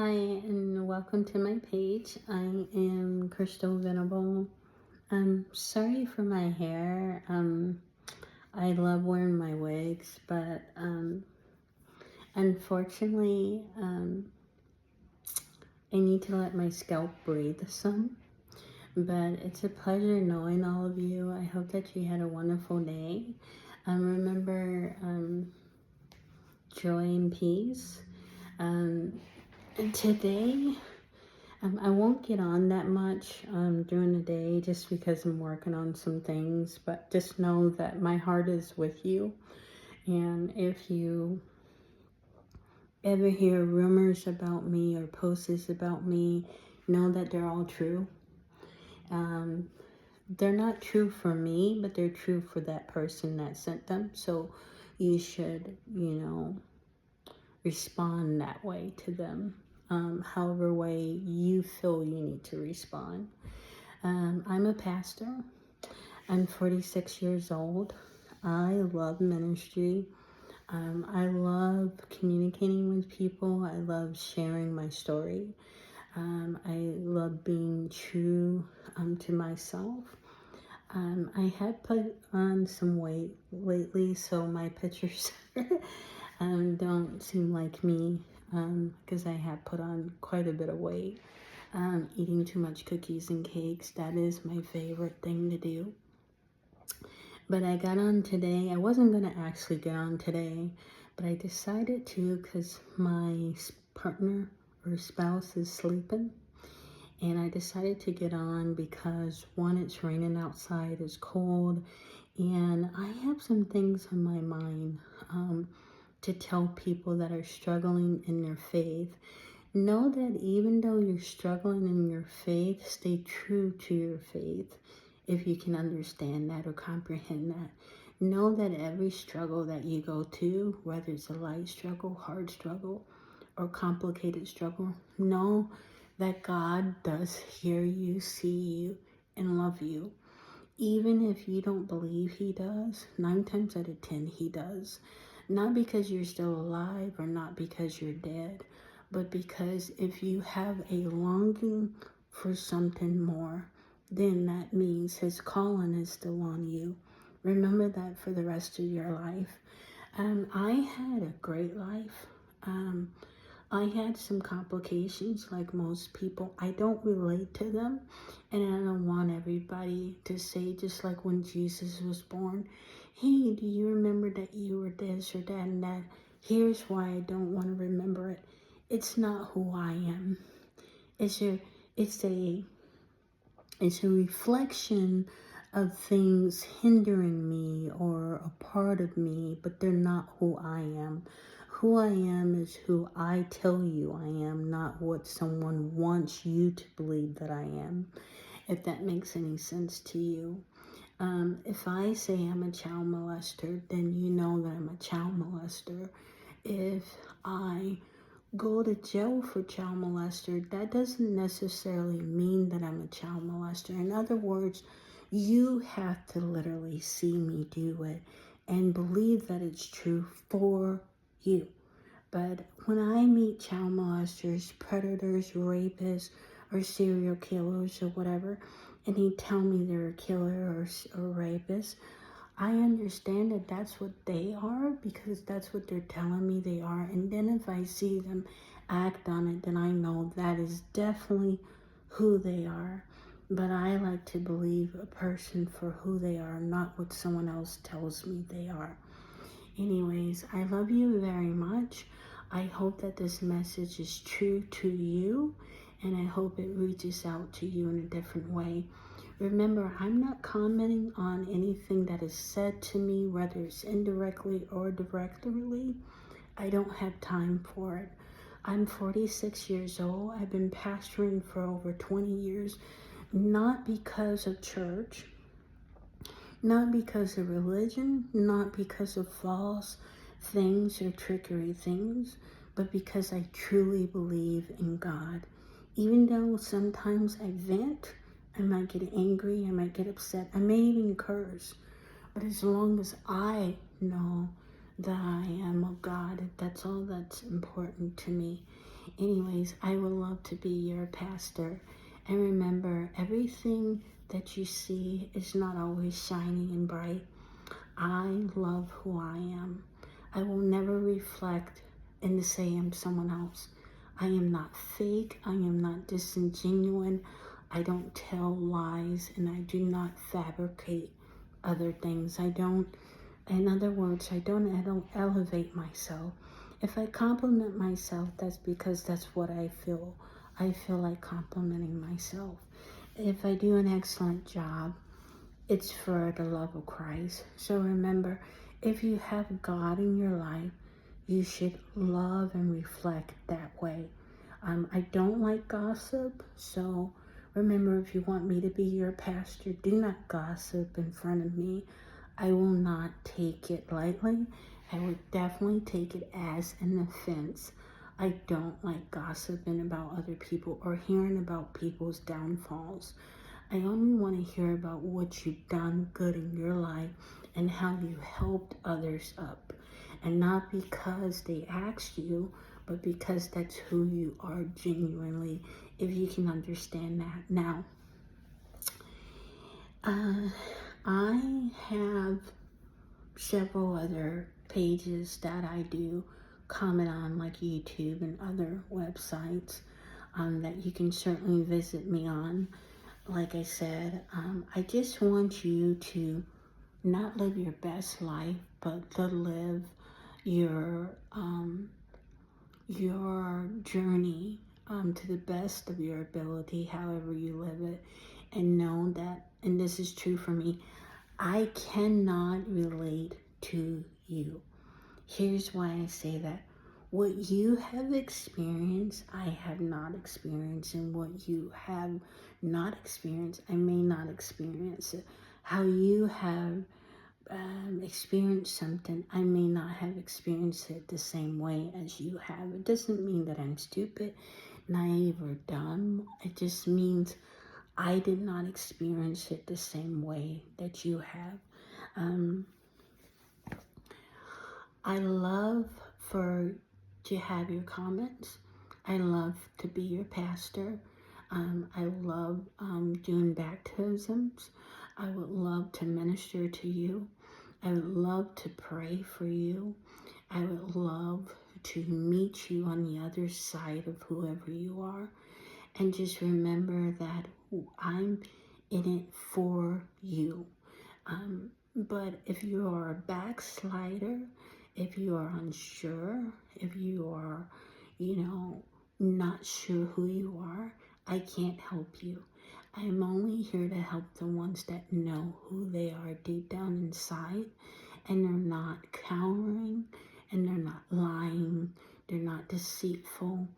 Hi, and welcome to my page. I am Crystal Venable. I'm sorry for my hair. I love wearing my wigs, but unfortunately, I need to let my scalp breathe some. But it's a pleasure knowing all of you. I hope that you had a wonderful day. Remember, joy and peace. Today, I won't get on that much during the day just because I'm working on some things, but just know that my heart is with you. And if you ever hear rumors about me or posts about me, know that they're all true. They're not true for me, but they're true for that person that sent them. So you should, respond that way to them, however way you feel you need to respond. I'm a pastor. I'm 46 years old. I love ministry. I love communicating with people. I love sharing my story. I love being true to myself. I had put on some weight lately, so my pictures don't seem like me because I have put on quite a bit of weight. Eating too much cookies and cakes, that is my favorite thing to do. But I got on today. I wasn't going to actually get on today, but I decided to because my partner or spouse is sleeping. And I decided to get on because one, it's raining outside, it's cold, and I have some things on my mind to tell people that are struggling in their faith. Know that even though you're struggling in your faith, stay true to your faith if you can understand that or comprehend that. Know that every struggle that you go to, whether it's a light struggle, hard struggle, or complicated struggle, know that God does hear you, see you, and love you. Even if you don't believe He does, 9 times out of 10 He does. Not because you're still alive or not because you're dead, but because if you have a longing for something more, then that means His calling is still on you. Remember that for the rest of your life. I had a great life. I had some complications like most people. I don't relate to them, and I don't want everybody to say, just like when Jesus was born, hey, do you remember that you were this or that and that? Here's why I don't want to remember it. It's not who I am. It's a it's a it's a reflection of things hindering me or a part of me, but they're not who I am. Who I am is who I tell you I am, not what someone wants you to believe that I am, if that makes any sense to you. If I say I'm a child molester, then you know that I'm a child molester. If I go to jail for child molester, that doesn't necessarily mean that I'm a child molester. In other words, you have to literally see me do it and believe that it's true for you. But when I meet child molesters, predators, rapists, or serial killers or whatever, and they tell me they're a killer or rapist, I understand that that's what they are because that's what they're telling me they are. And then if I see them act on it, then I know that is definitely who they are. But I like to believe a person for who they are, not what someone else tells me they are. Anyways, I love you very much. I hope that this message is true to you, and I hope it reaches out to you in a different way. Remember, I'm not commenting on anything that is said to me, whether it's indirectly or directly. I don't have time for it. I'm 46 years old. I've been pastoring for over 20 years, not because of church, not because of religion, not because of false things or trickery things, but because I truly believe in God. Even though sometimes I vent, I might get angry, I might get upset, I may even curse. But as long as I know that I am of God. That's all that's important to me. Anyways, I would love to be your pastor. And remember, everything that you see is not always shiny and bright. I love who I am. I will never reflect in the same someone else. I am not fake. I am not disingenuous. I don't tell lies and I do not fabricate other things. In other words, I don't elevate myself. If I compliment myself, that's because that's what I feel. I feel like complimenting myself. If I do an excellent job, it's for the love of Christ. So remember, if you have God in your life, you should love and reflect that way. I don't like gossip, so remember, if you want me to be your pastor, do not gossip in front of me. I will not take it lightly. I would definitely take it as an offense. I don't like gossiping about other people or hearing about people's downfalls. I only want to hear about what you've done good in your life and how you helped others up. And not because they asked you, but because that's who you are genuinely, if you can understand that. Now, I have several other pages that I do comment on, like YouTube and other websites, that you can certainly visit me on. Like I said, I just want you to not live your best life, but to live your your journey to the best of your ability, however you live it, and know that, and this is true for me, I cannot relate to you. Here's why I say that. What you have experienced, I have not experienced, and what you have not experienced, I may not experience it. How you have experienced something, I may not have experienced it the same way as you have. It doesn't mean that I'm stupid, naive, or dumb. It just means I did not experience it the same way that you have. I love for to have your comments. I love to be your pastor. I love doing baptisms. I would love to minister to you. I would love to pray for you. I would love to meet you on the other side of whoever you are. And just remember that I'm in it for you. But if you are a backslider, if you are unsure, if you are, not sure who you are, I can't help you. I'm only here to help the ones that know who they are deep down inside, and they're not cowering, and they're not lying, they're not deceitful.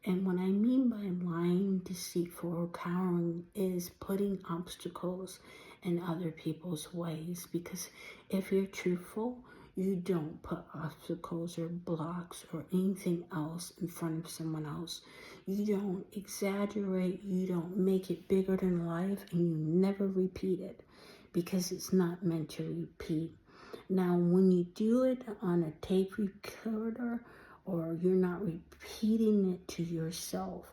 And what I mean by lying, deceitful, or cowering is putting obstacles in other people's ways. Because if you're truthful, you don't put obstacles or blocks or anything else in front of someone else. You don't exaggerate, you don't make it bigger than life, and you never repeat it because it's not meant to repeat. Now, when you do it on a tape recorder, or you're not repeating it to yourself,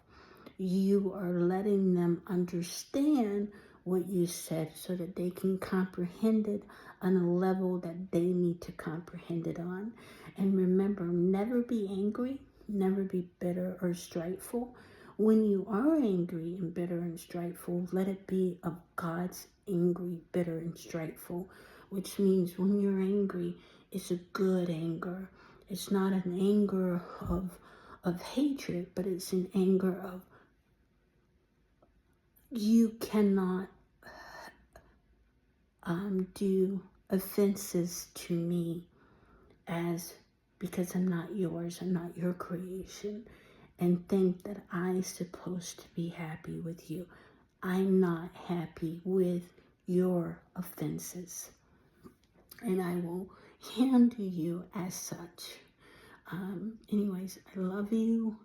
you are letting them understand what you said so that they can comprehend it on a level that they need to comprehend it on. And remember, never be angry, never be bitter or strifeful. When you are angry and bitter and strifeful, let it be of God's angry, bitter, and strifeful, which means when you're angry, it's a good anger. It's not an anger of hatred, but it's an anger of you cannot do offenses to me as because I'm not yours, I'm not your creation, and think that I'm supposed to be happy with you. I'm not happy with your offenses, and I will handle you as such. Anyways, I love you.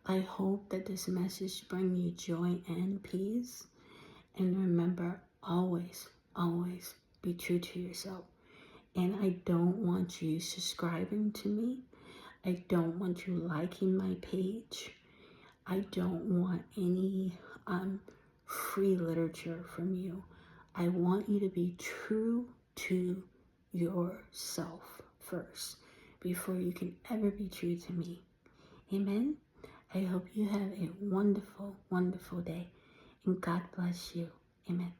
I hope that this message brings you joy and peace. And remember, always, always be true to yourself. And I don't want you subscribing to me. I don't want you liking my page. I don't want any free literature from you. I want you to be true to yourself first before you can ever be true to me. Amen. I hope you have a wonderful, wonderful day, and God bless you. Amen.